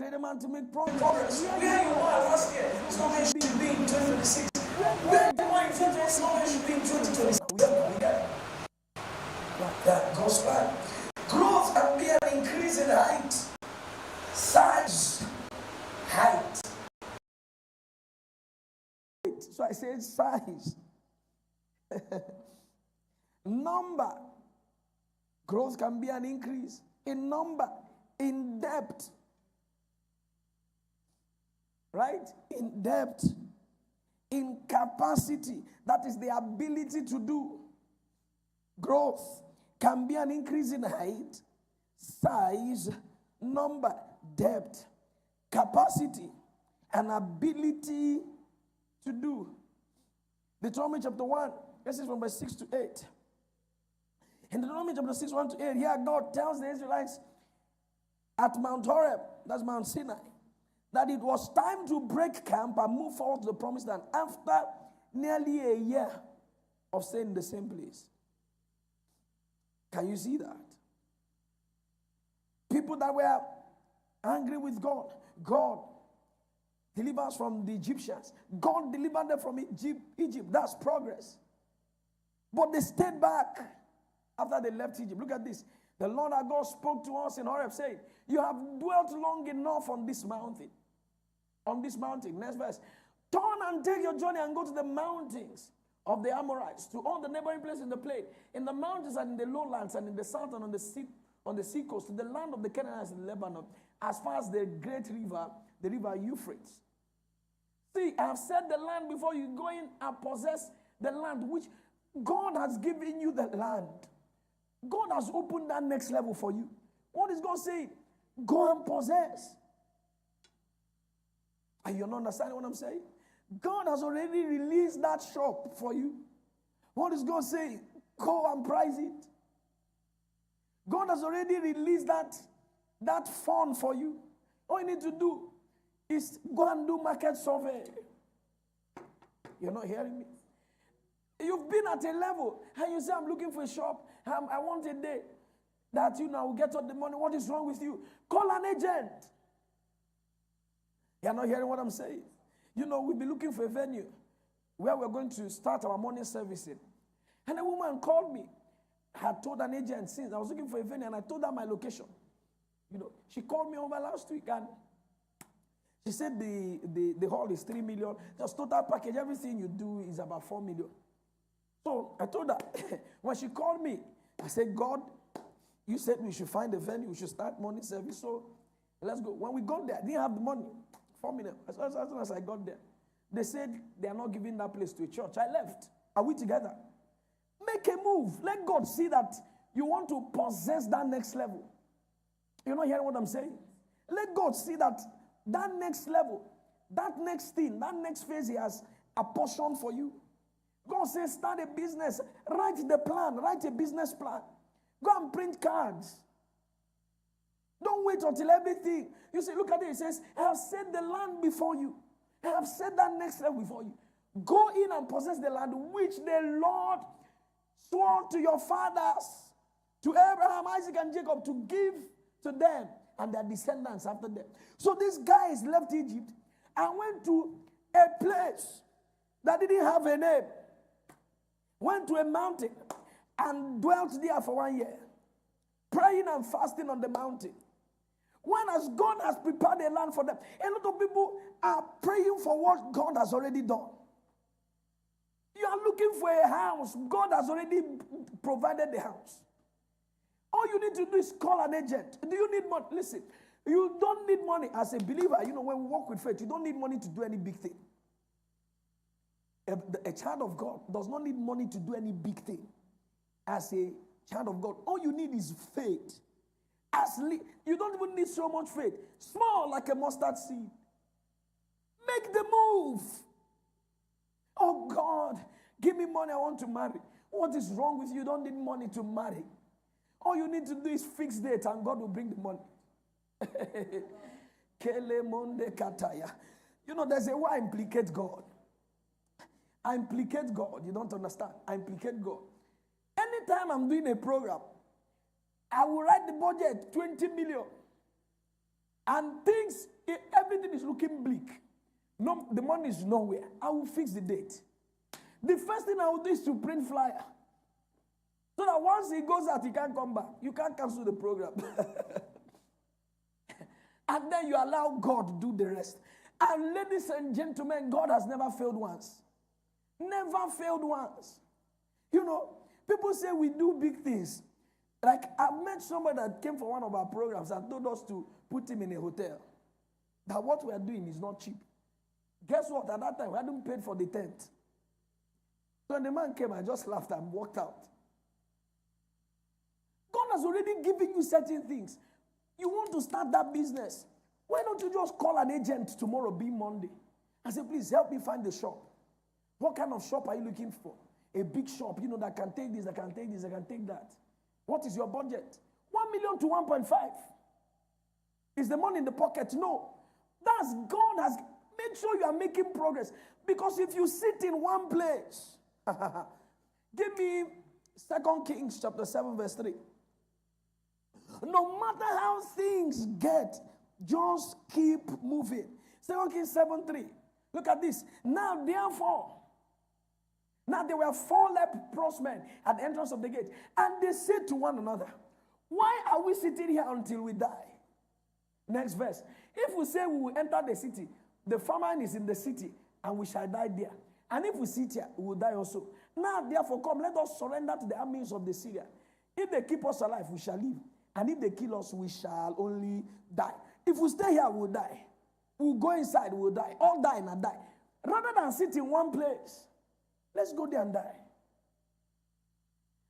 created man to make progress. Where you are last year, it's not where you should be in 2026. Where you are in 2026, it's not where you should be in 2026. We get that God's plan. Growth can be an increase in height, size, height. So I said size. Number. Growth can be an increase in number, in depth. Right? In depth, in capacity. That is the ability to do. Growth can be an increase in height, size, number, depth, capacity, and ability to do. Deuteronomy chapter 1, this is from verse 6 to 8. In Deuteronomy chapter 6, 1 to 8, here God tells the Israelites at Mount Horeb, that's Mount Sinai, that it was time to break camp and move forward to the promised land after nearly a year of staying in the same place. Can you see that? People that were angry with God. God delivered us from the Egyptians. God delivered them from Egypt. That's progress. But they stayed back after they left Egypt. Look at this. The Lord our God spoke to us in Horeb, saying, you have dwelt long enough on this mountain. On this mountain. Next verse. Turn and take your journey and go to the mountains of the Amorites, to all the neighboring places in the plain, in the mountains and in the lowlands and in the south and on the sea coast, to the land of the Canaanites in Lebanon, as far as the great river, the river Euphrates. See, I have set the land before you. Go in and possess the land which God has given you. The land. God has opened that next level for you. What is God saying? Go and possess. Are you not understanding what I'm saying? God has already released that shop for you. What is God saying? Go and price it. God has already released that fund for you. All you need to do is go and do market survey. You're not hearing me? You've been at a level and you say, I'm looking for a shop. I want a day that I will get all the money. What is wrong with you? Call an agent. You're not hearing what I'm saying? We'll be looking for a venue where we're going to start our morning service in. And a woman called me. I had told an agent since I was looking for a venue and I told her my location. She called me over last week and she said the hall is 3 million. Just total package, everything you do is about 4 million. So I told her, when she called me, I said, God, you said we should find a venue, we should start morning service, so let's go. When we got there, I didn't have the money. 4 million. As soon as I got there, they said they are not giving that place to a church. I left. Are we together? Make a move. Let God see that you want to possess that next level. You're not hearing what I'm saying? Let God see that next level, that next thing, that next phase He has apportioned for you. God says, start a business. Write the plan. Write a business plan. Go and print cards. Don't wait until everything. You see, look at it. It says, I have set the land before you. I have set that next level before you. Go in and possess the land which the Lord swore to your fathers, to Abraham, Isaac, and Jacob, to give to them and their descendants after them. So these guys left Egypt and went to a place that didn't have a name. Went to a mountain and dwelt there for 1 year, praying and fasting on the mountain. When as God has prepared a land for them, a lot of people are praying for what God has already done. You are looking for a house. God has already provided the house. All you need to do is call an agent. Do you need money? Listen, you don't need money as a believer. When we walk with faith, you don't need money to do any big thing. A child of God does not need money to do any big thing. As a child of God, all you need is faith. You don't even need so much faith. Small, like a mustard seed. Make the move. Oh God, give me money, I want to marry. What is wrong with you? You don't need money to marry. All you need to do is fix date and God will bring the money. There's a way I implicate God. I implicate God. You don't understand. I implicate God. Anytime I'm doing a program, I will write the budget 20 million. and things, everything is looking bleak. No, the money is nowhere. I will fix the date. The first thing I will do is to print flyer. So that once he goes out, he can't come back. You can't cancel the program. And then you allow God to do the rest. And ladies and gentlemen, God has never failed once. Never failed once. You know, people say we do big things. Like, I met somebody that came for one of our programs and told us to put him in a hotel. That what we are doing is not cheap. Guess what? At that time, we hadn't paid for the tent. So when the man came, I just laughed and walked out. God has already given you certain things. You want to start that business. Why don't you just call an agent tomorrow, being Monday, and say, please help me find the shop. What kind of shop are you looking for? A big shop, that can take this, that can take this, that can take that. What is your budget? 1 million to 1.5. Is the money in the pocket? No. That's God has made sure you are making progress. Because if you sit in one place, give me 2 Kings chapter 7 verse 3. No matter how things get, just keep moving. 2 Kings 7:3. Look at this. Now there were 4 leprous men at the entrance of the gate. And they said to one another, why are we sitting here until we die? Next verse. If we say we will enter the city, the famine is in the city, and we shall die there. And if we sit here, we will die also. Now, therefore, come, let us surrender to the armies of the Syria. If they keep us alive, we shall live. And if they kill us, we shall only die. If we stay here, we will die. We will go inside, we will die. All die and die. Rather than sit in one place, let's go there and die.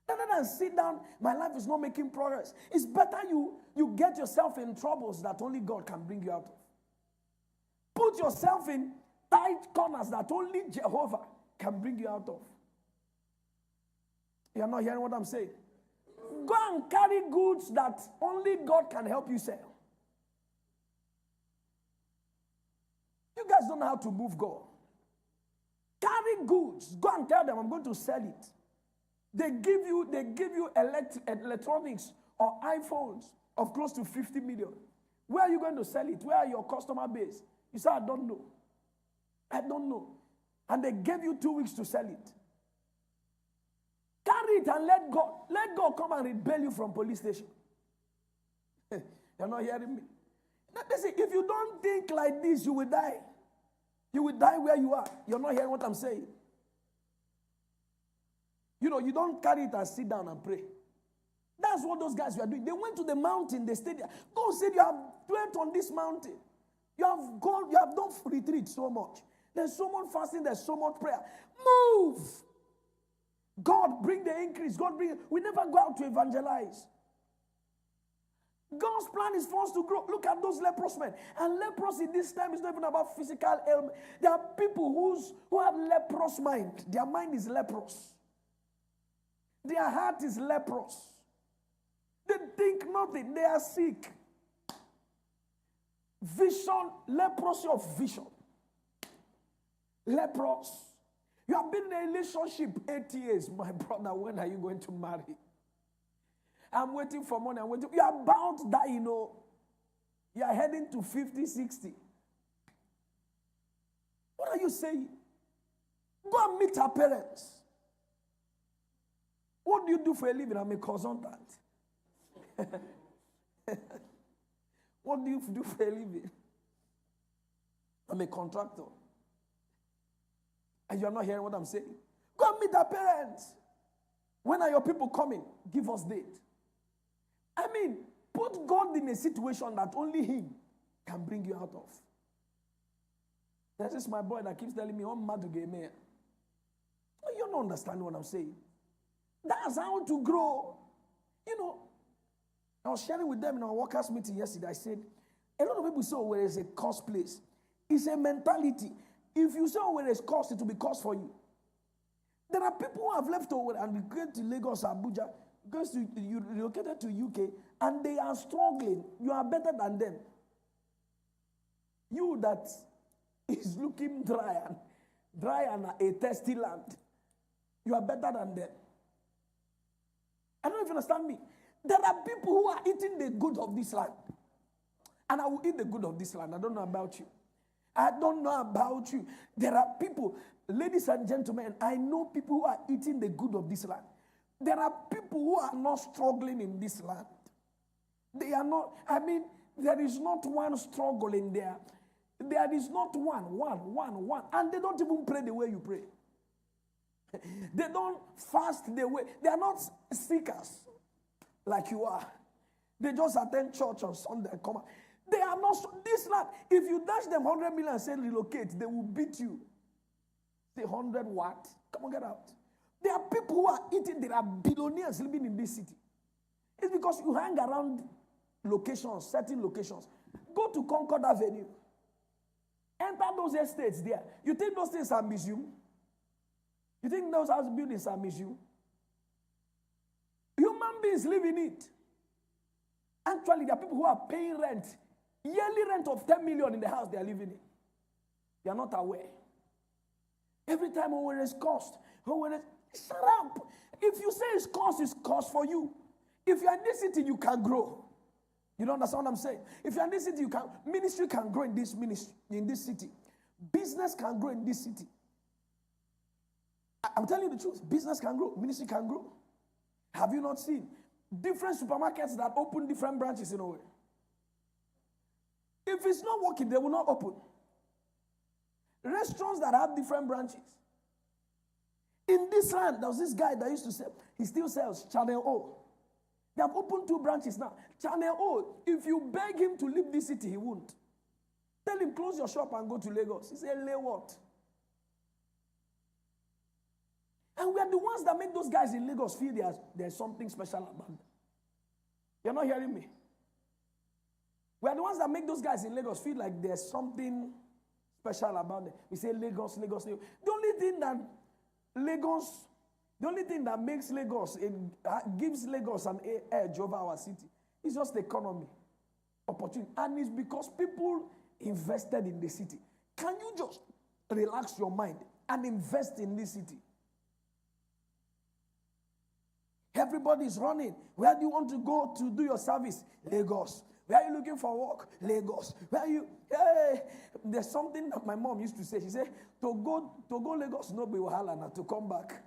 Rather than sit down, my life is not making progress. It's better you get yourself in troubles that only God can bring you out of. Put yourself in tight corners that only Jehovah can bring you out of. You're not hearing what I'm saying? Go and carry goods that only God can help you sell. You guys don't know how to move God. Carry goods. Go and tell them, I'm going to sell it. They give you electronics or iPhones of close to 50 million. Where are you going to sell it? Where are your customer base? You say, I don't know. I don't know. And they gave you 2 weeks to sell it. Carry it and let God come and rebel you from police station. You're not hearing me? Listen, if you don't think like this, you will die. You will die where you are. You're not hearing what I'm saying. You don't carry it and sit down and pray. That's what those guys were doing. They went to the mountain, they stayed there. God said, you have dwelt on this mountain. You have done retreat so much. There's so much fasting, there's so much prayer. Move. God bring the increase. We never go out to evangelize. God's plan is for us to grow. Look at those leprous men. And leprosy this time is not even about physical ailment. There are people who have leprous mind. Their mind is leprous. Their heart is leprous. They think nothing. They are sick. Vision, leprosy of vision. Leprous. You have been in a relationship 8 years. My brother, when are you going to marry? I'm waiting for money. You are about to die, You are heading to 50, 60. What are you saying? Go and meet her parents. What do you do for a living? I'm a consultant. What do you do for a living? I'm a contractor. And you're not hearing what I'm saying? Go and meet her parents. When are your people coming? Give us date. I mean, put God in a situation that only Him can bring you out of. This is my boy that keeps telling me, I'm mad to get me. You don't understand what I'm saying. That's how to grow. I was sharing with them in our workers' meeting yesterday. I said, a lot of people say, where is a cost place? It's a mentality. If you say, where is cost, it will be cost for you. There are people who have left over and go to Lagos, Abuja, you relocated to UK, and they are struggling. You are better than them. You that is looking dry and a thirsty land, you are better than them. I don't know if you understand me. There are people who are eating the good of this land. And I will eat the good of this land. I don't know about you. I don't know about you. There are people, ladies and gentlemen, I know people who are eating the good of this land. There are people who are not struggling in this land. They are not, there is not one struggle in there. There is not one. And they don't even pray the way you pray. They don't fast the way. They are not seekers like you are. They just attend church on Sunday and come out. They are not, this land, if you dash them 100 million and say relocate, they will beat you. Say 100 what? Come on, get out. There are people who are eating, there are billionaires living in this city. It's because you hang around locations, certain locations. Go to Concord Avenue. Enter those estates there. You think those things are museum? You think those house buildings are museum? Human beings live in it. Actually, there are people who are paying rent, yearly rent of 10 million in the house they are living in. They are not aware. Every time there is cost, shut up. If you say it's cost for you. If you're in this city, you can grow. You don't understand what I'm saying? If you're in this city, ministry can grow in this ministry, in this city. Business can grow in this city. I'm telling you the truth. Business can grow. Ministry can grow. Have you not seen different supermarkets that open different branches in a way? If it's not working, they will not open. Restaurants that have different branches. In this land, there was this guy that used to sell, he still sells Channel O. They have opened 2 branches now. Channel O, if you beg him to leave this city, he won't. Tell him, close your shop and go to Lagos. He said, lay what? And we are the ones that make those guys in Lagos feel there's something special about them. You're not hearing me? We are the ones that make those guys in Lagos feel like there's something special about them. We say Lagos. The only thing that makes Lagos, it gives Lagos an edge over our city, is just the economy, opportunity. And it's because people invested in the city. Can you just relax your mind and invest in this city? Everybody is running. Where do you want to go to do your service? Lagos. Where are you looking for work? Lagos. Where are you? Hey, there's something that my mom used to say. She said, to go Lagos, no be wahala na to come back.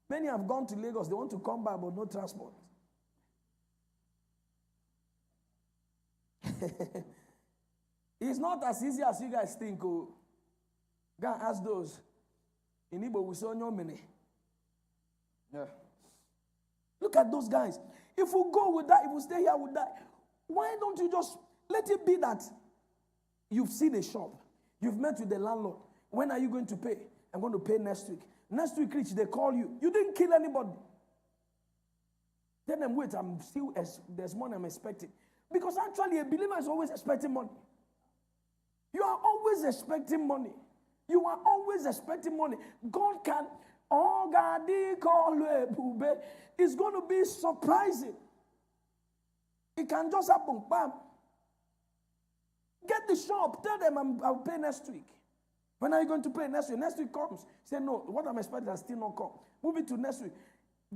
Many have gone to Lagos. They want to come back, but no transport. It's not as easy as you guys think. Oh. Go and ask those. In Igbo, we say Onyomene. Yeah. Look at those guys. If we go, we die. If we stay here, we die. Why don't you just let it be that you've seen a shop, you've met with the landlord. When are you going to pay? I'm going to pay next week. Next week, Rich, they call you. You didn't kill anybody. Tell them, wait, there's money I'm expecting. Because actually, a believer is always expecting money. You are always expecting money. You are always expecting money. God can, it's going to be surprising. It can just happen. Bam. Get the shop. Tell them I'll pay next week. When are you going to pay next week? Next week comes. Say, no, what I'm expecting has still not come. Move it to next week.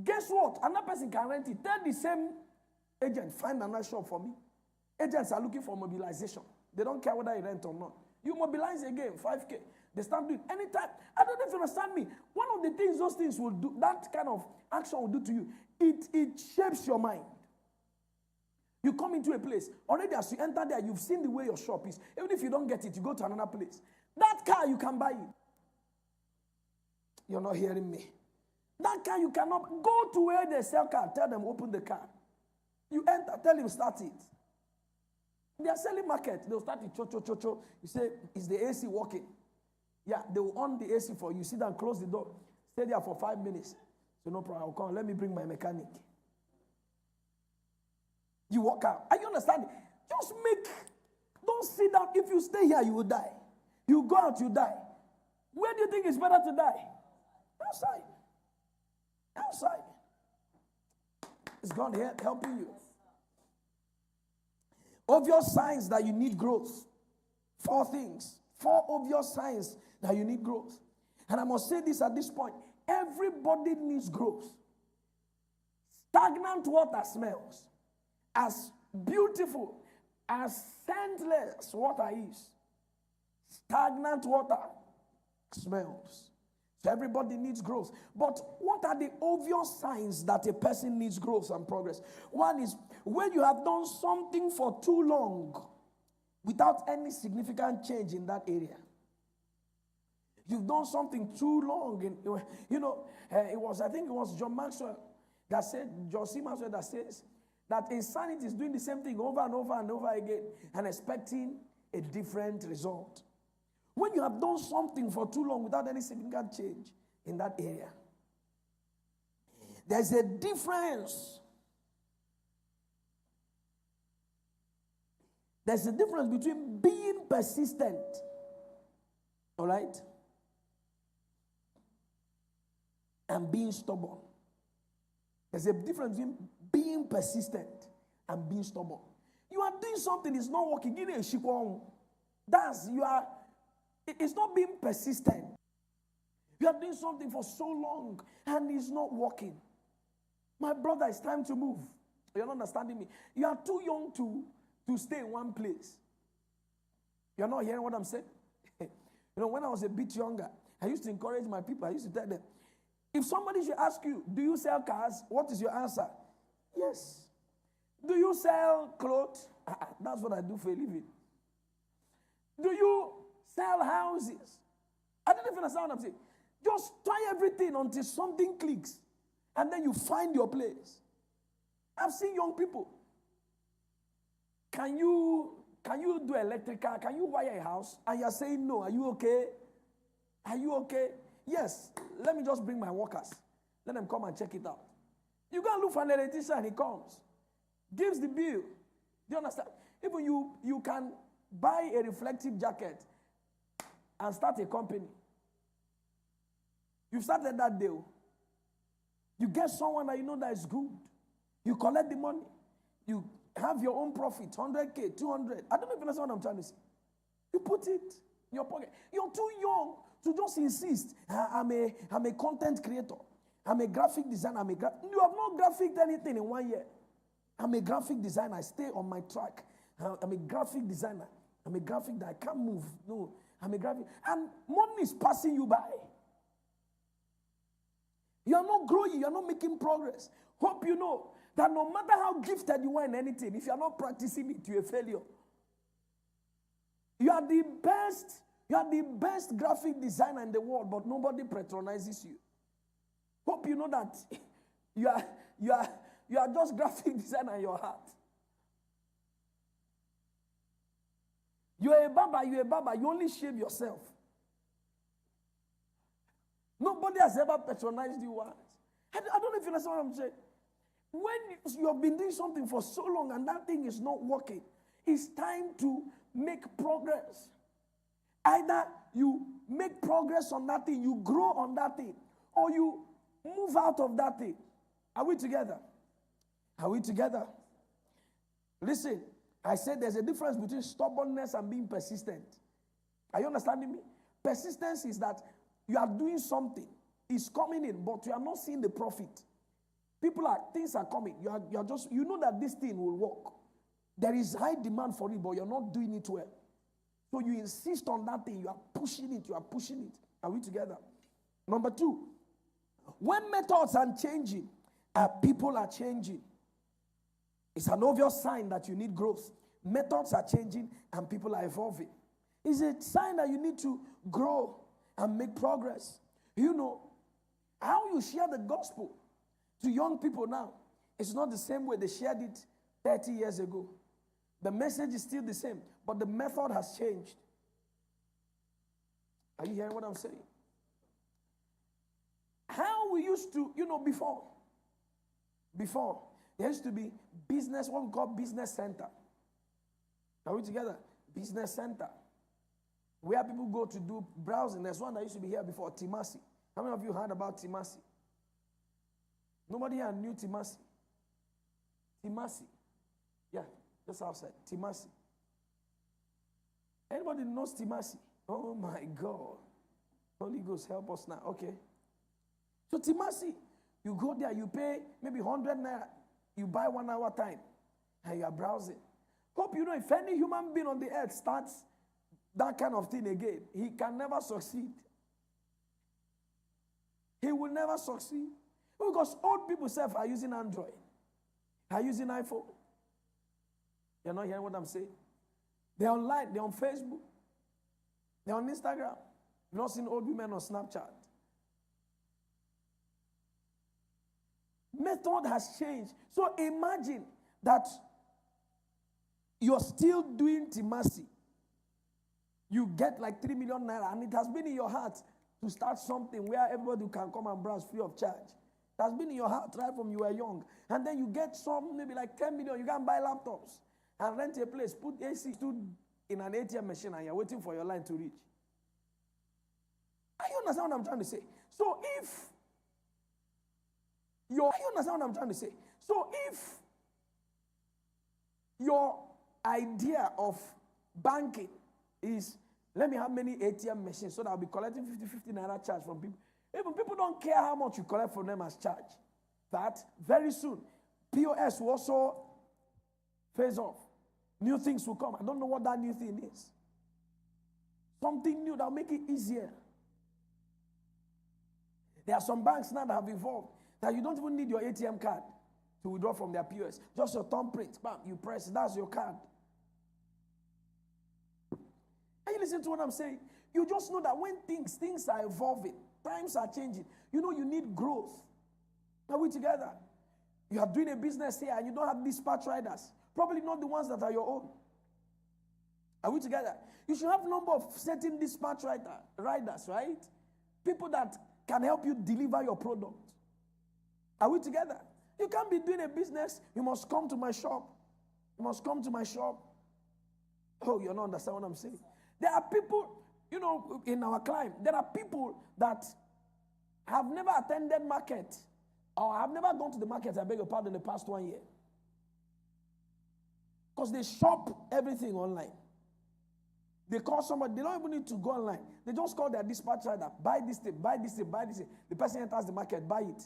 Guess what? Another person can rent it. Tell the same agent, find another shop for me. Agents are looking for mobilization. They don't care whether you rent or not. You mobilize again, 5K. They start doing anytime. I don't know if you understand me. One of the things those things will do, that kind of action will do to you, it shapes your mind. You come into a place, already as you enter there, you've seen the way your shop is. Even if you don't get it, you go to another place. That car, you can buy it. You're not hearing me. That car, you cannot. Go to where they sell car. Tell them, open the car. You enter, tell him, start it. They are selling market. They'll start it, cho. You say, is the AC working? Yeah, they will on the AC for you. Sit down, close the door. Stay there for 5 minutes. So no problem, I'll come. Let me bring my mechanic. You walk out. Are you understanding? Don't sit down. If you stay here, you will die. You go out, you die. Where do you think it's better to die? Outside. Outside. It's God helping you. Obvious signs that you need growth. 4 things. 4 obvious signs that you need growth. And I must say this at this point. Everybody needs growth. Stagnant water smells. As beautiful as scentless water is, stagnant water smells. So everybody needs growth. But what are the obvious signs that a person needs growth and progress? One is when you have done something for too long without any significant change in that area. You've done something too long. I think it was John Maxwell that said, John C. Maxwell that says that insanity is doing the same thing over and over and over again and expecting a different result. When you have done something for too long without any significant change in that area, there's a difference. There's a difference between being persistent, all right, and being stubborn. There's a difference between being persistent and being stubborn. You are doing something, it's not working. It's not being persistent. You are doing something for so long and it's not working. My brother, it's time to move. You're not understanding me. You are too young to stay in one place. You're not hearing what I'm saying? When I was a bit younger, I used to encourage my people. I used to tell them, if somebody should ask you, do you sell cars? What is your answer? Yes. Do you sell clothes? That's what I do for a living. Do you sell houses? I don't know if you understand what I'm saying. Just try everything until something clicks. And then you find your place. I've seen young people. Can you do electrical? Can you wire a house? And you're saying no. Are you okay? Are you okay? Yes. Let me just bring my workers. Let them come and check it out. You go and look for an electrician, he comes. Gives the bill. Do you understand? Even you can buy a reflective jacket and start a company. You've started that deal. You get someone that you know that is good. You collect the money. You have your own profit, 100K, 200. I don't know if you understand what I'm trying to say. You put it in your pocket. You're too young to just insist. I'm a content creator. I'm a graphic designer. You have not graphic anything in 1 year. I'm a graphic designer. I stay on my track. I'm a graphic designer. I'm a graphic that I can't move. No, I'm a graphic. And money is passing you by. You are not growing. You are not making progress. Hope you know that no matter how gifted you are in anything, if you are not practicing it, you're a failure. You are the best graphic designer in the world, but nobody patronizes you. Hope you know that you are just graphic designer in your heart. You're a barber, you only shave yourself. Nobody has ever patronized you once. I don't know if you understand what I'm saying. When you have been doing something for so long and that thing is not working, it's time to make progress. Either you make progress on that thing, you grow on that thing, or you move out of that thing. Are we together? Are we together? Listen, I said there's a difference between stubbornness and being persistent. Are you understanding me? Persistence is that you are doing something, it's coming in, but you are not seeing the profit. Things are coming. You know that this thing will work. There is high demand for it, but you're not doing it well. So you insist on that thing, you are pushing it. Are we together? Number 2, when methods are changing, people are changing. It's an obvious sign that you need growth. Methods are changing and people are evolving. It's a sign that you need to grow and make progress. You know, how you share the gospel to young people now, it's not the same way they shared it 30 years ago. The message is still the same, but the method has changed. Are you hearing what I'm saying? How we used to, before, there used to be business, what we call business center. Are we together? Business center. Where people go to do browsing. There's one that used to be here before, Timasi. How many of you heard about Timasi? Nobody here knew Timasi. Timasi. Yeah, just outside. Timasi. Anybody knows Timasi? Oh my God. Holy Ghost, help us now. Okay. So Timasi, you go there, you pay maybe 100 naira. You buy 1 hour time. And you are browsing. Hope you know if any human being on the earth starts that kind of thing again, he can never succeed. He will never succeed. Because old people self are using Android, are using iPhone. You're not hearing what I'm saying? They're online, they're on Facebook, they're on Instagram. You've not seen old women on Snapchat. Method has changed. So imagine that you're still doing Timasi. You get like 3 million naira, and it has been in your heart to start something where everybody can come and browse free of charge. It has been in your heart right from you were young. And then you get some, maybe like 10 million, you can buy laptops and rent a place, put AC, stood in an ATM machine, and you're waiting for your line to reach. You understand what I'm trying to say? So you understand what I'm trying to say? So if your idea of banking is, let me have many ATM machines so that I'll be collecting 50 naira charge from people. Even people don't care how much you collect from them as charge. That very soon, POS will also phase off. New things will come. I don't know what that new thing is. Something new that will make it easier. There are some banks now that have evolved that you don't even need your ATM card to withdraw from their POS. Just your thumbprint. Bam, you press it. That's your card. Are you listening to what I'm saying? You just know that when things are evolving, times are changing. You know you need growth. Are we together? You are doing a business here and you don't have dispatch riders. Probably not the ones that are your own. Are we together? You should have a number of certain dispatch riders, right? People that can help you deliver your product. Are we together? You can't be doing a business. You must come to my shop. You must come to my shop. Oh, you don't understand what I'm saying? There are people, you know, in our climb, there are people that have never attended market or have never gone to the market, I beg your pardon, in the past 1 year. Because they shop everything online. They call somebody, they don't even need to go online. They just call their dispatch rider, buy this thing, buy this thing, buy this thing. The person enters the market, buy it.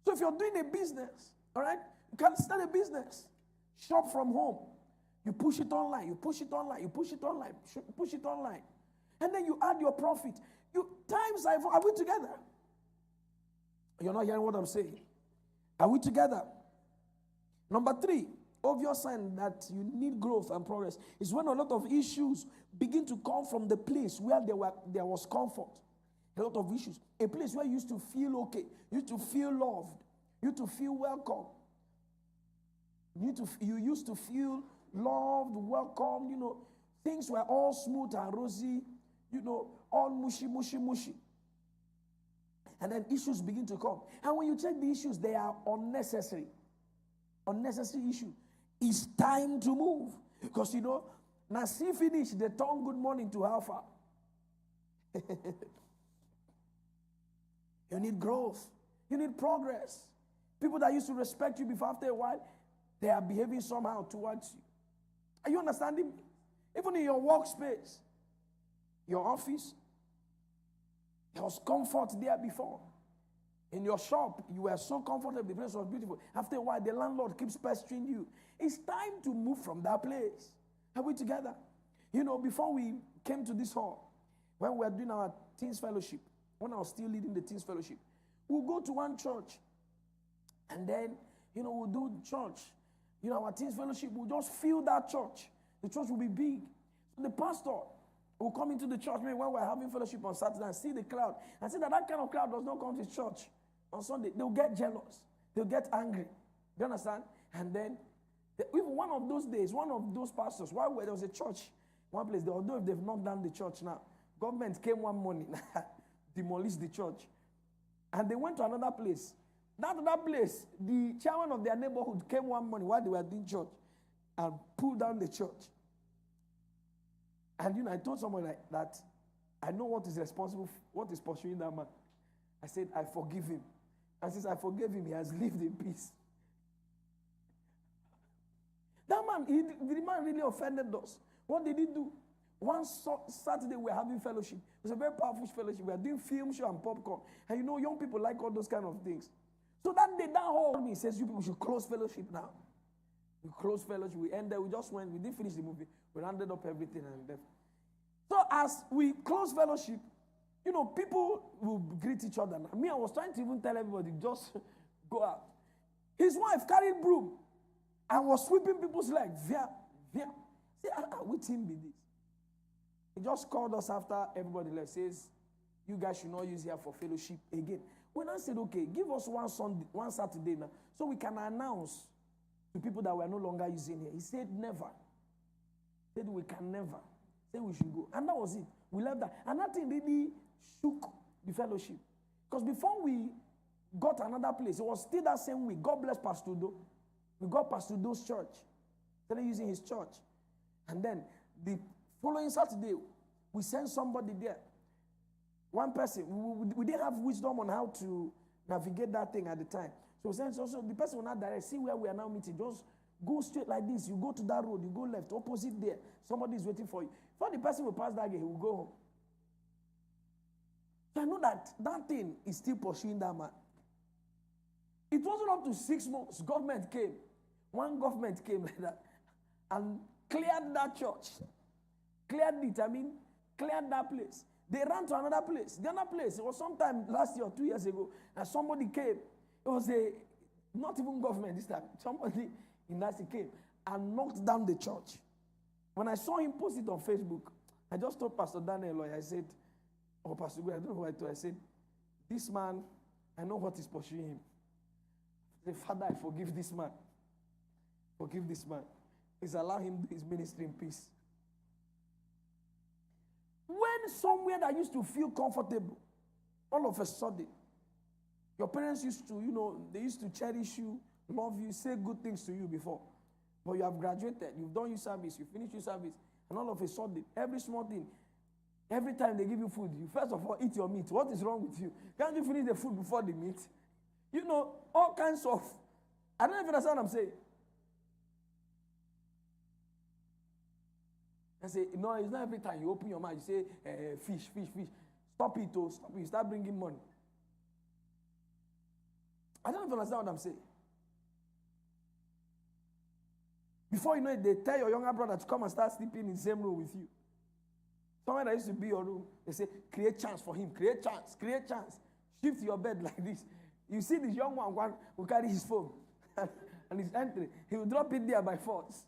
So if you're doing a business, all right, you can start a business. Shop from home. You push it online, you push it online, you push it online, push it online. And then you add your profit. Times are we together? You're not hearing what I'm saying. Are we together? Number 3, obvious sign that you need growth and progress is when a lot of issues begin to come from the place where there was comfort. A lot of issues. A place where you used to feel okay, you used to feel loved, you used to feel welcome. You used to feel loved, welcome, you know, things were all smooth and rosy, you know, all mushy. And then issues begin to come. And when you check the issues, they are unnecessary. Unnecessary issue. It's time to move. Because, you know, now see finish, they turn good morning to Alpha. You need growth. You need progress. People that used to respect you before, after a while, they are behaving somehow towards you. Are you understanding me? Even in your workspace, your office, there was comfort there before. In your shop, you were so comfortable, the place was beautiful. After a while, the landlord keeps pestering you. It's time to move from that place. Are we together? You know, before we came to this hall, when we were doing our teens fellowship, when I was still leading the teens fellowship, we'll go to one church, and then, you know, we'll do church. You know, our teens fellowship will just fill that church. The church will be big. So the pastor will come into the church, maybe when we're having fellowship on Saturday, and see the crowd, and see that kind of crowd does not come to church on Sunday. They'll get jealous. They'll get angry. Do you understand? And then, even one of those days, one of those pastors, while there was a church, one place, although if they've knocked down the church now, government came one morning, demolished the church. And they went to another place. That other place, the chairman of their neighborhood came one morning while they were doing church and pulled down the church. And, you know, I told someone like that, I know what is responsible, what is pursuing that man. I said, I forgive him. And since I forgave him, he has lived in peace. That man, the man really offended us. What did he do? One Saturday, we were having fellowship. It was a very powerful fellowship. We were doing film show and popcorn. And you know, young people like all those kind of things. So that day, that whole me says, you people should close fellowship now. We closed fellowship. We ended. We just went. We didn't finish the movie. We rounded up everything and left. So as we closed fellowship, people will greet each other. Me, I was trying to even tell everybody, just go out. His wife carried broom and was sweeping people's legs. Via. Say, which him be this? He just called us after everybody left. Says, you guys should not use here for fellowship again. When I said, okay, give us one Saturday now, so we can announce to people that we are no longer using here. He said, never. He said, we can never. He said, we should go. And that was it. We left that. And that thing really shook the fellowship. Because before we got another place, it was still that same week. God bless Pastor Do. We got Pastor Do's church. Started using his church. And then the following Saturday, we sent somebody there. One person. We didn't have wisdom on how to navigate that thing at the time. So the person will not direct. See where we are now meeting. Just go straight like this. You go to that road. You go left. Opposite there. Somebody is waiting for you. Before the person will pass that gate, he will go home. So I know that thing is still pursuing that man. It wasn't up to 6 months. Government came. One government came like that and cleared that church. Cleared it. Cleared that place. They ran to another place. The other place, it was sometime last year or 2 years ago, and somebody came. It was not even government this time. Somebody in Nasi came and knocked down the church. When I saw him post it on Facebook, I just told Pastor Daniel, I said, Pastor Gwe, I don't know who I told. I said, this man, I know what is pursuing him. I said, Father, I forgive this man. Forgive this man. Please allow him to do his ministry in peace. When somewhere that used to feel comfortable, all of a sudden, your parents used to, they used to cherish you, love you, say good things to you before. But you have graduated, you've done your service, you finished your service, and all of a sudden, every small thing, every time they give you food, you first of all eat your meat. What is wrong with you? Can't you finish the food before the meat? All kinds of, I don't know if you understand what I'm saying. I say, no, it's not every time you open your mouth, you say, fish. Stop it, stop it. Start bringing money. I don't know if you understand what I'm saying. Before you know it, they tell your younger brother to come and start sleeping in the same room with you. Somewhere that used to be your room, they say, create chance for him. Create chance. Shift your bed like this. You see this young one will carry his phone and he's entering. He will drop it there by force.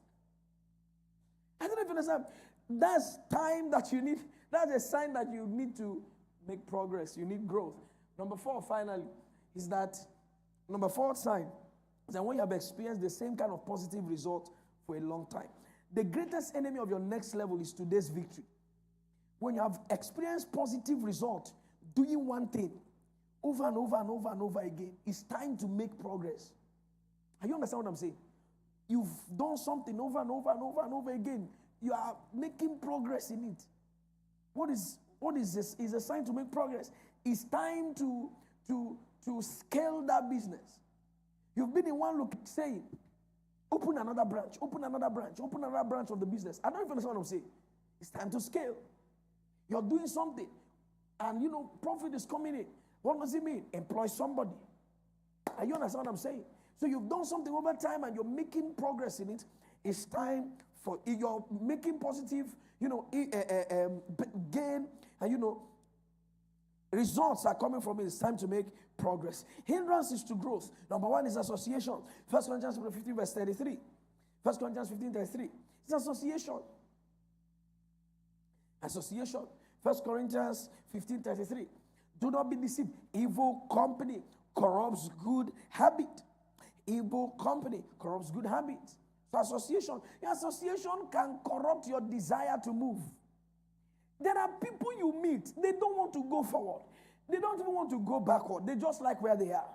I don't know if you understand. That's time that you need. That's a sign that you need to make progress. You need growth. Number 4, finally, is that number 4 sign is that when you have experienced the same kind of positive result for a long time, the greatest enemy of your next level is today's victory. When you have experienced positive result doing one thing over and over and over and over again, it's time to make progress. Are you understand what I'm saying? You've done something over and over and over and over again. You are making progress in it. What is this? Is a sign to make progress. It's time to scale that business. You've been in one look saying, open another branch of the business. I don't know if you understand what I'm saying. It's time to scale. You're doing something, and profit is coming in. What does it mean? Employ somebody. Are you understand what I'm saying? So you've done something over time and you're making progress in it. It's time for, you're making positive, gain, and results are coming from it. It's time to make progress. Hindrances to growth. Number 1 is association. 1 Corinthians 15 verse 33. 1 Corinthians 15 33. It's association. Association. 1 Corinthians 15 33. Do not be deceived. Evil company corrupts good habit. Evil company corrupts good habits. So association can corrupt your desire to move. There are people you meet, they don't want to go forward. They don't even want to go backward. They just like where they are.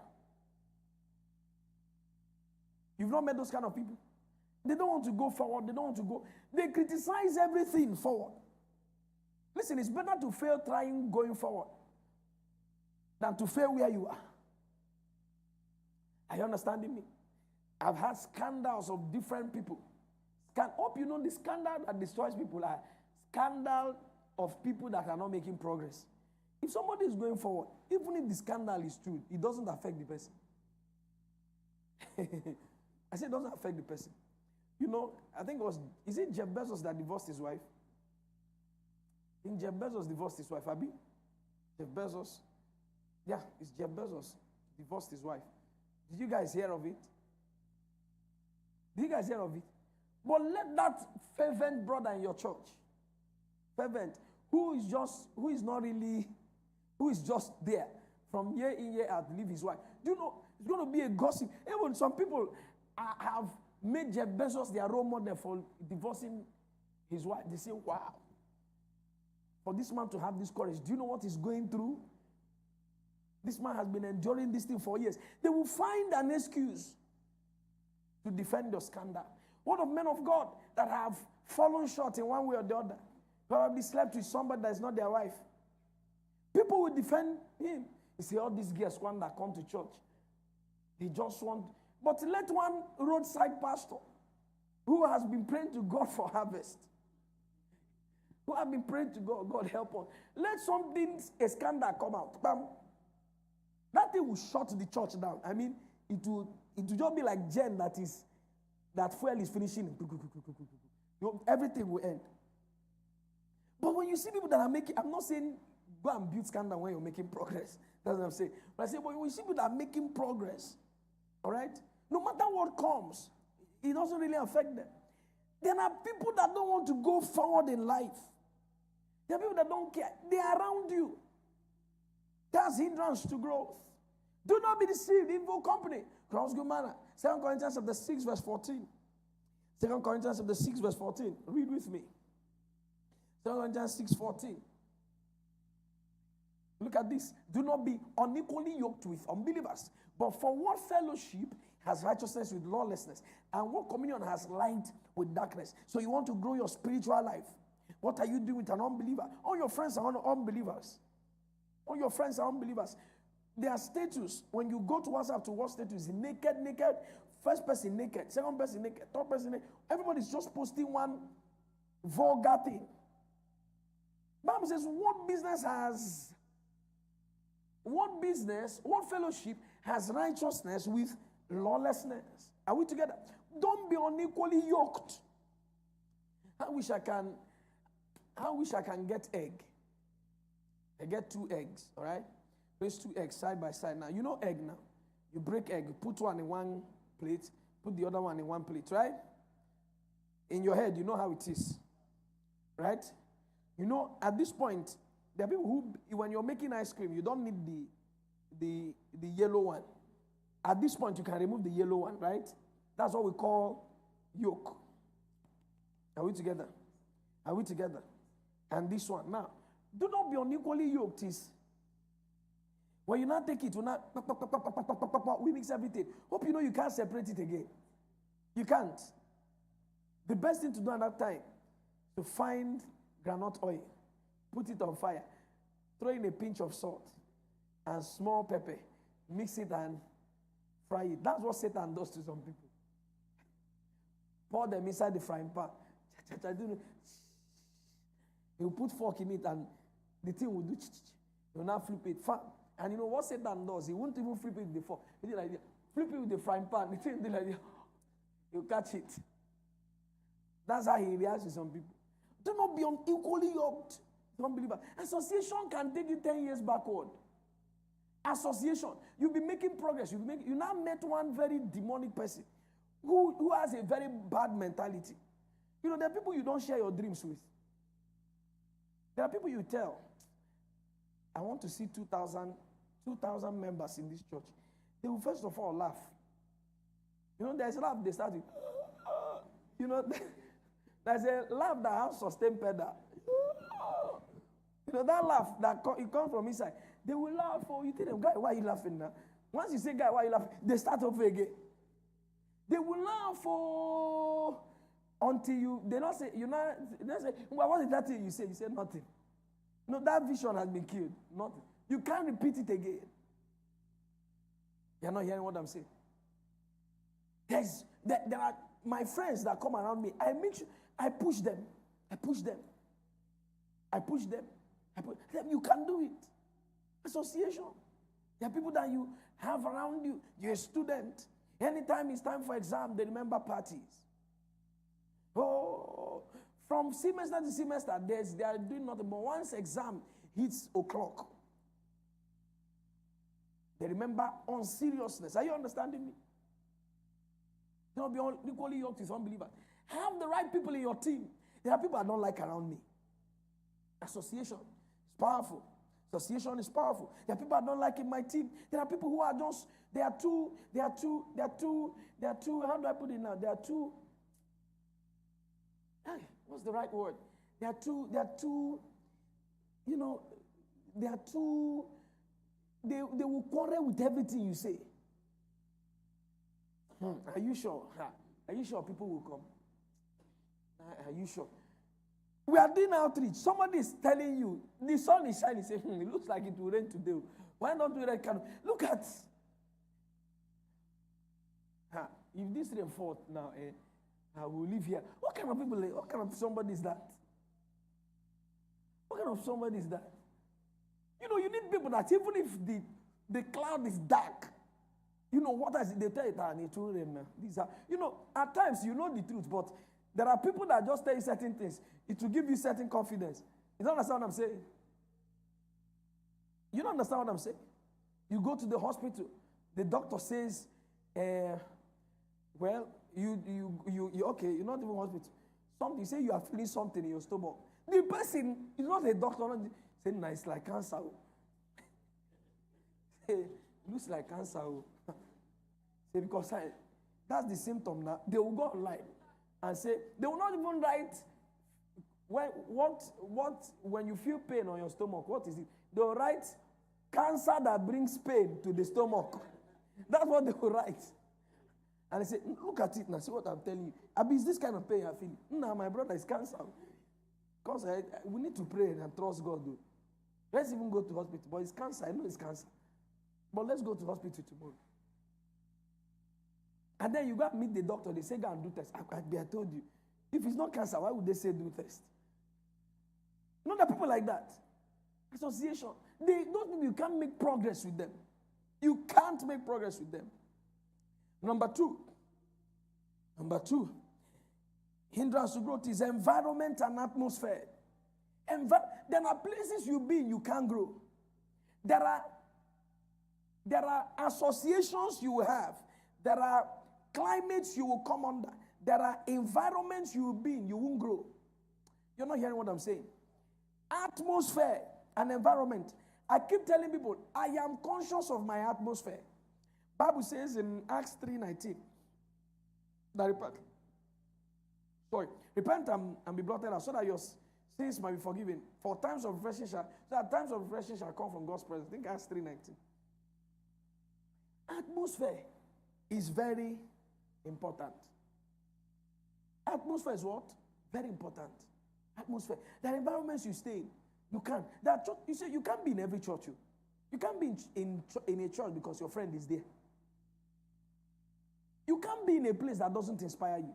You've not met those kind of people? They don't want to go forward. They don't want to go. They criticize everything forward. Listen, it's better to fail trying going forward than to fail where you are. Are you understanding me? I've had scandals of different people. Hope you know the scandal that destroys people are scandal of people that are not making progress. If somebody is going forward, even if the scandal is true, it doesn't affect the person. I say it doesn't affect the person. You know, I think it was, is it Jeff Bezos that divorced his wife? I think Jeff Bezos divorced his wife, Abi? Jeff Bezos. Yeah, it's Jeff Bezos divorced his wife. Did you guys hear of it? Did you guys hear of it? But let that fervent brother in your church, fervent, who is just there from year in, year out, leave his wife. Do you know, it's going to be a gossip. Even some people have made Jeff Bezos their role model for divorcing his wife. They say, wow, for this man to have this courage, do you know what he's going through? This man has been enduring this thing for years. They will find an excuse to defend your scandal. What of men of God that have fallen short in one way or the other? Probably slept with somebody that is not their wife. People will defend him. You see, all these girls one that come to church, they just want. But let one roadside pastor who has been praying to God for harvest, who have been praying to God, God help us. Let something, a scandal come out. Bam. That thing will shut the church down. I mean, it will just be like Jen that fuel is finishing. Everything will end. But when you see people that are making, I'm not saying go and build scandal when you're making progress. That's what I'm saying. But I say, but when you see people that are making progress, all right, no matter what comes, it doesn't really affect them. There are people that don't want to go forward in life. There are people that don't care. They are around you. That's hindrance to growth. Do not be deceived, evil company. Cross good manner. 2 Corinthians chapter 6, verse 14. 2 Corinthians chapter 6, verse 14. Read with me. 2 Corinthians 6, 14. Look at this. Do not be unequally yoked with unbelievers. But for what fellowship has righteousness with lawlessness? And what communion has light with darkness? So you want to grow your spiritual life. What are you doing with an unbeliever? All your friends are unbelievers. All your friends are unbelievers. Their status, when you go to WhatsApp to watch status, naked, first person naked, second person naked, third person naked. Everybody's just posting one vulgar thing. Bible says, what fellowship has righteousness with lawlessness? Are we together? Don't be unequally yoked. I wish I can get egg. I get 2 eggs, all right? Place 2 eggs side by side. Now, you know egg now. You break egg, you put one in one plate, put the other one in one plate, right? In your head, you know how it is, right? You know, at this point, there are people who, when you're making ice cream, you don't need the yellow one. At this point, you can remove the yellow one, right? That's what we call yolk. Are we together? Are we together? And this one. Now, do not be unequally yoked. When you now take it, we mix everything. Hope you know you can't separate it again. You can't. The best thing to do at that time, to find groundnut oil, put it on fire, throw in a pinch of salt and small pepper, mix it and fry it. That's what Satan does to some people. Pour them inside the frying pan. He'll put fork in it and the thing will do. He'll now flip it. And you know what Satan does? He won't even flip it with the fork. He did like this. Flip it with the frying pan. The thing will do like this. He'll catch it. That's how he reacts to some people. Do not be unequally yoked. Don't believe it. Association can take you 10 years backward. Association. You'll be making progress. You now met one very demonic person who has a very bad mentality. You know, there are people you don't share your dreams with. There are people you tell, I want to see 2,000 members in this church. They will first of all laugh. You know, there's a laugh they start with. You know, there's a laugh that has sustained pedal. You know, that laugh, it comes from inside. They will laugh. Oh, you tell them, guy, why are you laughing now? Once you say, guy, why are you laughing? They start over again. They will laugh until they not say, they say, well, what is that thing you say? You say nothing. No, that vision has been killed. Nothing. You can't repeat it again. You're not hearing what I'm saying. There are my friends that come around me. I push them. You can do it. Association. There are people that you have around you. You're a student. Anytime it's time for exam, they remember parties. From semester to semester, they are doing nothing. But once exam hits o'clock, they remember on seriousness. Are you understanding me? Don't be equally yoked with unbelievers. Have the right people in your team. There are people I don't like around me. Association is powerful. Association is powerful. There are people I don't like in my team. There are people who are just, they are too, how do I put it now? They are too, what's the right word? They are too, you know, they are too, they will quarrel with everything you say. Are you sure? Are you sure people will come? Are you sure? We are doing outreach. Somebody is telling you, the sun is shining. Say, it looks like it will rain today. Why not do that kind of, look at, if this rain falls now, I will live here. What kind of people, what kind of somebody is that? What kind of somebody is that? You know, you need people that even if the cloud is dark, you know, what is it? They tell you that it will rain. These are, you know, at times you know the truth, but there are people that just tell you certain things. It will give you certain confidence. You don't understand what I'm saying? You don't understand what I'm saying? You go to the hospital, the doctor says, well, you okay, you're not even hospital. Something, you say you are feeling something in your stomach. The person is not a doctor, not saying, it's like cancer. Say, looks like cancer. Say, because that's the symptom now. They will go online and say, they will not even write when you feel pain on your stomach, what is it? They will write cancer that brings pain to the stomach. That's what they will write. And they say, look at it now, see what I'm telling you. Abi, is this kind of pain you're feeling? No, my brother, is cancer. Because we need to pray and trust God. Though. Let's even go to hospital. But it's cancer, I know it's cancer. But let's go to hospital tomorrow. And then you go and meet the doctor, they say, go and do test. I told you. If it's not cancer, why would they say do test? You know, there are people like that. Association. Those people, you can't make progress with them. You can't make progress with them. Number two, hindrance to growth is environment and atmosphere. There are places you be, you can't grow. There are associations you will have. There are climates you will come under. There are environments you will be in, you won't grow. You're not hearing what I'm saying. Atmosphere and environment. I keep telling people, I am conscious of my atmosphere. Bible says in Acts 3:19 that repent and be blotted out so that your sins might be forgiven. For times of refreshing shall come from God's presence. Think Acts 3:19. Atmosphere is very important. Atmosphere is what? Very important. Atmosphere. There are environments you stay in. You can't. You say you can't be in every church. You can't be in a church because your friend is there. You can't be in a place that doesn't inspire you.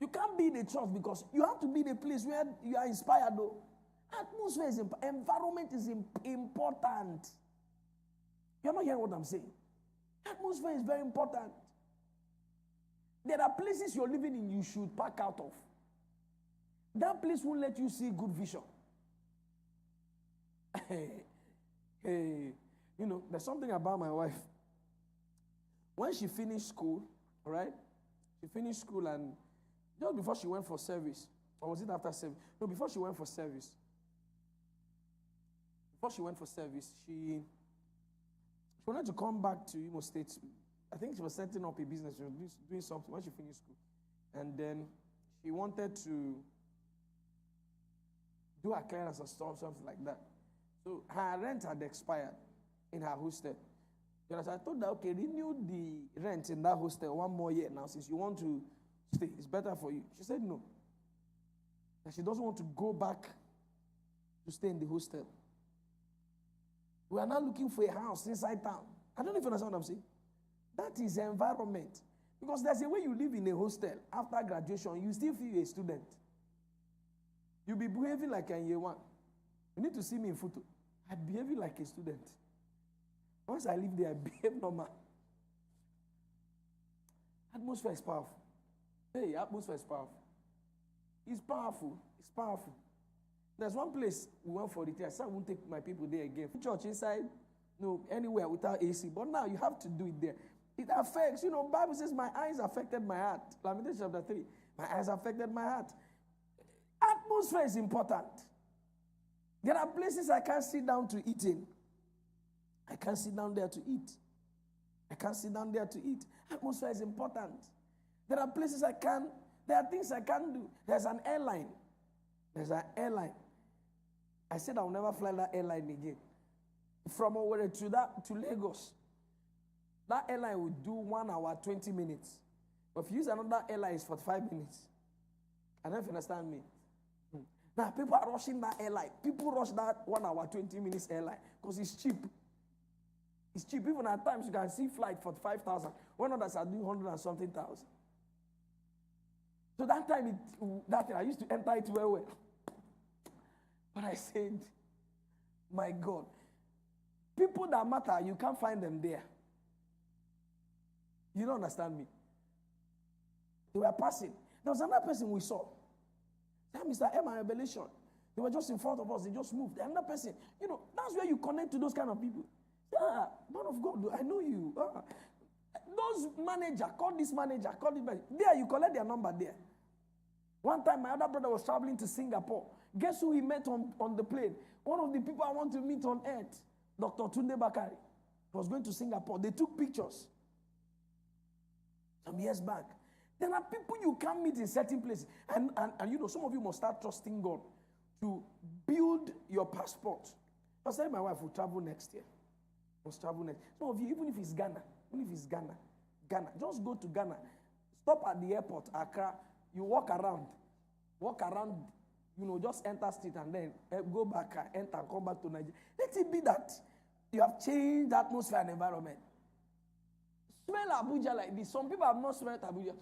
You can't be in a church because you have to be in a place where you are inspired though. Atmosphere is environment is important. You're not hearing what I'm saying. Atmosphere is very important. There are places you're living in you should pack out of. That place won't let you see good vision. Hey, you know, there's something about my wife. When she finished school, all right? She finished school and just before she went for service, or was it after service? No, before she went for service. Before she went for service, she wanted to come back to Imo State. I think she was setting up a business. She was doing something when she finished school. And then she wanted to do her clearance or something like that. So her rent had expired in her hostel. So I told her, okay, renew the rent in that hostel 1 more year now since you want to stay. It's better for you. She said no. And she doesn't want to go back to stay in the hostel. We are now looking for a house inside town. I don't know if you understand what I'm saying. That is environment. Because there's a way you live in a hostel after graduation, you still feel a student. You'll be behaving like in year 1. You need to see me in photo. I'm behaving like a student. Once I live there, I behave normal. Atmosphere is powerful. Hey, atmosphere is powerful. It's powerful. It's powerful. There's one place we went for retreat. I said I won't take my people there again. Church inside, no, anywhere without AC. But now you have to do it there. It affects, Bible says my eyes affected my heart. Lamentation chapter 3. My eyes affected my heart. Atmosphere is important. There are places I can't sit down to eat in. I can't sit down there to eat. I can't sit down there to eat. Atmosphere is important. There are places there are things I can't do. There's an airline. I said I will never fly that airline again. From Owerri to Lagos. That airline will do 1 hour, 20 minutes. But if you use another airline, it's 45 minutes. I don't know if you understand me. Now, people are rushing that airline. People rush that 1 hour, 20 minutes airline because it's cheap. It's cheap. Even at times, you can see flight for 5,000. When others are doing 100 and something thousand. So that time, I used to enter it well. But I said, my God, people that matter, you can't find them there. You don't understand me. They were passing. There was another person we saw. That Mr. Emma Revelation. They were just in front of us. They just moved. Another person. That's where you connect to those kind of people. Man of God, I know you. Those manager, call this manager. There, you collect their number there. One time, my other brother was traveling to Singapore. Guess who he met on the plane? One of the people I want to meet on earth, Dr. Tunde Bakari. He was going to Singapore. They took pictures some years back. There are people you can't meet in certain places. And some of you must start trusting God to build your passport. I said my wife will travel next year. Must travel next. Some of you, even if it's Ghana, Ghana, just go to Ghana. Stop at the airport, Accra. You walk around, just enter street and then go back, enter, come back to Nigeria. Let it be that you have changed the atmosphere and environment. Smell Abuja like this. Some people have not smelled Abuja.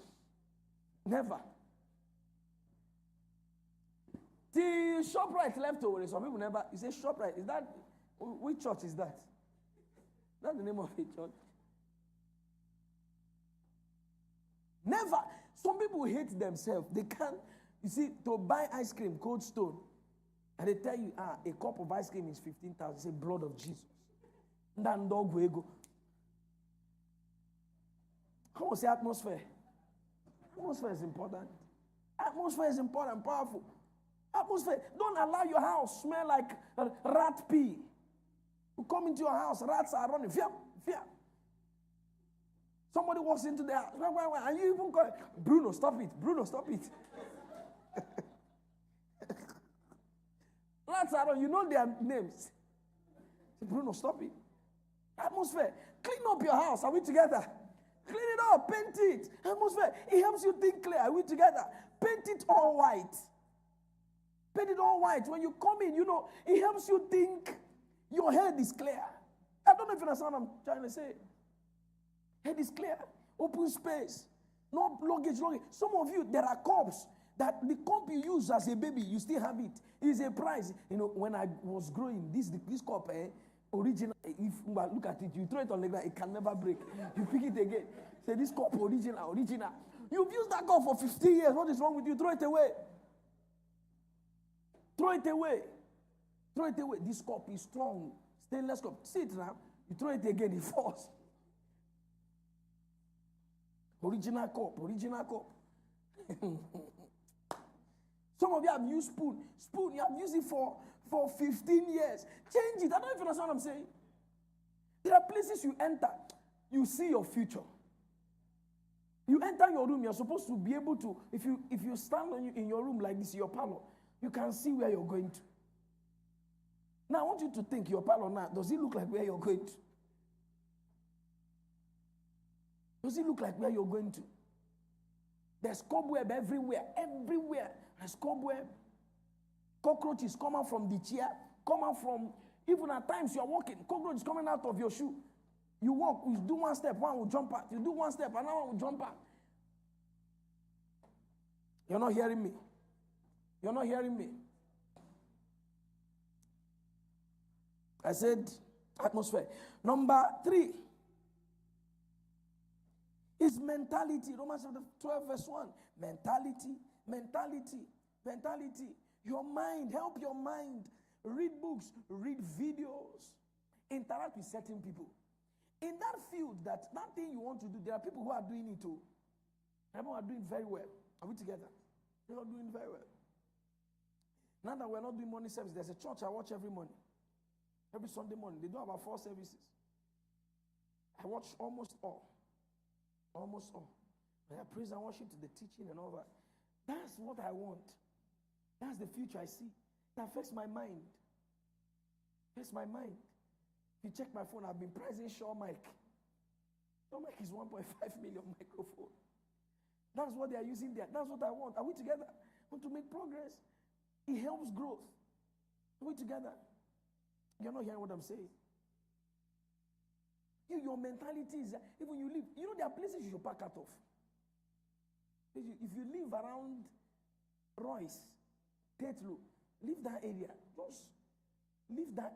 Never. The ShopRite left over. Some people never. You say ShopRite. Is that, which church is that? That's the name of a church. Never. Some people hate themselves. They can't. You see, to buy ice cream, Cold Stone, and they tell you, a cup of ice cream is 15,000. Say, blood of Jesus. Then dog will go. How was the atmosphere? Atmosphere is important. Atmosphere is important, powerful. Atmosphere. Don't allow your house smell like rat pee. You come into your house, rats are running. Fear. Somebody walks into the house. And you even call it, Bruno, stop it. Bruno, stop it. Rats are running. You know their names. Bruno, stop it. Atmosphere. Clean up your house. Are we together? Clean it up, paint it. Atmosphere. It helps you think clear. Are we together? Paint it all white. Paint it all white. When you come in, it helps you think your head is clear. I don't know if you understand what I'm trying to say. Head is clear. Open space. No luggage. Some of you, there are cups that the cup you use as a baby, you still have it. It's a prize. When I was growing, this cup, original, if look at it, you throw it on the ground, it can never break. You pick it again. Say, this cup, original. You've used that cup for 50 years. What is wrong with you? Throw it away. Throw it away. This cup is strong. Stainless cup. See it now. You throw it again, it falls. Original cup. Some of you have used spoon. You have used it for 15 years. Change it. I don't know if you understand what I'm saying. There are places you enter, you see your future. You enter your room, you're supposed to be able to, if you stand in your room like this, your parlor, you can see where you're going to. Now, I want you to think, your parlor now, does it look like where you're going to? Does it look like where you're going to? There's cobweb everywhere. There's cobweb. Cockroaches come out from the chair, come out from, even at times you're walking, cockroach is coming out of your shoe. You walk, you do one step, one will jump out. You do one step, another one will jump out. You're not hearing me. You're not hearing me. I said atmosphere. Number 3. It's mentality. Romans chapter 12, verse 1. Mentality, mentality, mentality. Your mind, help your mind. Read books, read videos, interact with certain people. In that field, that thing you want to do, there are people who are doing it too. People are doing very well. Are we together? They are doing very well. Now that we're not doing morning service, there's a church I watch every morning. Every Sunday morning. They do about 4 services. I watch almost all. Almost all. And I praise and worship to the teaching and all that. That's what I want. That's the future I see. That affects my mind. Affects my mind. If you check my phone, I've been pricing Shaw mic. Shaw mic is 1.5 million microphone. That's what they are using there. That's what I want. Are we together? I want to make progress. It helps growth. Are we together? You're not hearing what I'm saying. Your mentality is, even you live, there are places you should pack out of. If you live around Royce, Tetlo, leave that area. Just leave that